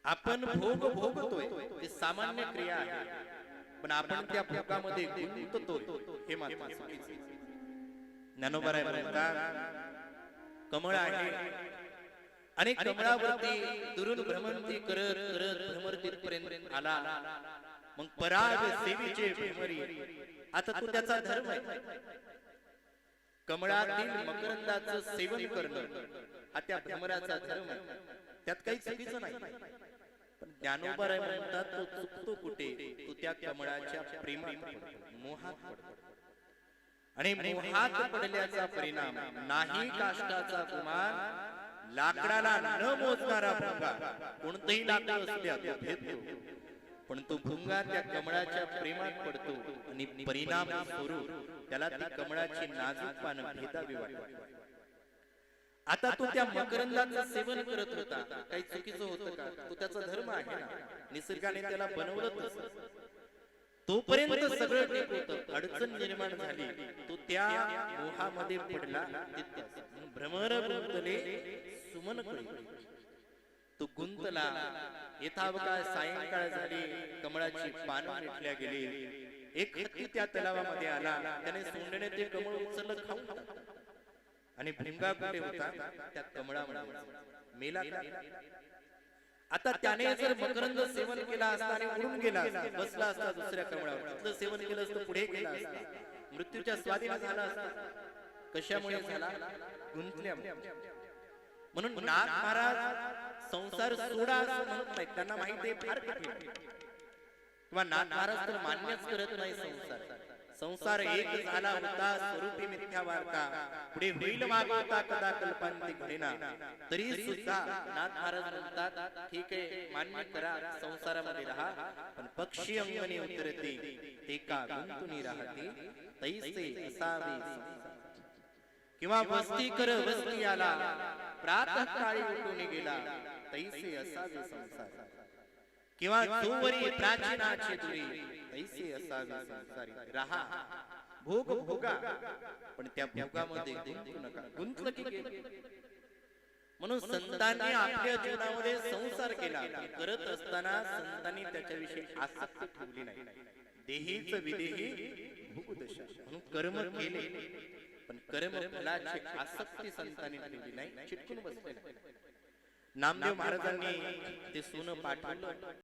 आपण भोग भोगतोय ते सामान्य क्रिया आहे, पण आपण त्या भोगामध्ये गुंततोय हे मात्र चुकीचे. ज्ञानोबा राय म्हणतात कमळ आहे आणि कमळावरती दुरून भ्रमंती करत करत भ्रमरतीपर्यंत आला. मग पराग सेवीचे भ्रमरी, आता तो त्याचा धर्म आहे. कमळातील मकरंदाचं सेवन करणं हा त्या भ्रमराचा धर्म आहे, त्यात काही चुकीचं नाही. पण ज्ञानोबा राय म्हणतात तो चुकतो कुठे, तो त्या कमळाच्या प्रेमात पडतो, मोहात पडतो. आणि मोहात पडल्याचा परिणाम नाही काष्टाचा गुमान, लाकडाला न मोजणारा भुंगा, कोणतंही लाकूड असू द्या तो भेदतो, पण तो भुंगा त्या कमळाच्या प्रेमात पडतो आणि परिणाम स्वरूप त्याला ती कमळाची नाजूक पानं भेदावी वाटतात. आता तो त्या मकरंदाचं सेवन करत होता, काही चुकीचं होतं का? तो त्याचा धर्म आहे ना, निसर्गाने त्याला बनवलं तसं. तोपर्यंत सगळं ठीक होतं, अडचण निर्माण झाली तो त्या मोहामध्ये पडला. भ्रमर गुंतले सुमन कळी, तो गुंतला. येथावकाळ सायंकाळ झाली, कमळाची पानं मिटल्या गेली. एक हत्ती त्या तलावामध्ये आला, त्याने सोंडणे ते कमळ उचललं खाऊन टाकलं. आणि भुंगा कुठे होता? त्या कमळामध्ये मेला. आता त्याने जर मकरंद सेवन केला असता आणि उडून गेला असता, बसला असता दुसऱ्या कमळावर, तिथलं सेवन केलं असतं, पुढे केला असता, मृत्यूच्या स्वाधीन झाला असता. कशामुळे झाला? गुंतल्यामुळे. म्हणून नाथ महाराज संसार सोडा असं म्हणत नाहीत, त्यांना माहिती आहे फार कठीण आहे. किंवा नाथ महाराज तर मान्यच करत नाही संसार. संसार एक झाला होता स्वरूपी मिथ्या वार्ता, पुढे होईल मागवता कदा कल्पांती घडेना. तरी सुद्धा नाथ महाराज म्हणतात ठीक आहे, मान्य करा, संसारामध्ये राहा, पण पक्षी अंगणी उतरते ते का गुंतुनी राहते, तैसे असावे संसार. किंवा वस्ती कर वस्ती आला, प्रातः काळी उठून गेला, तैसे असावे संसार. किंवा जोवरी प्राचीनाची दुरी, तैसे असावे संसारी. राहा, भोग भोगा, पण त्या भोगामध्ये गुंतू नका. गुंतलं की गेलं. म्हणून संतांनी आपल्या जीवनामध्ये संसार केला, करत असताना संतांनी त्याच्याविषयी आसक्ती ठेवली नाही. देहीच विदेही भूदशा, म्हणून कर्म केले, पण कर्म फलाची आसक्ती संतांनी ठेवली नाही, चिटकून बसले. नामदेव महाराजांनी ते सोनं पाठवलं.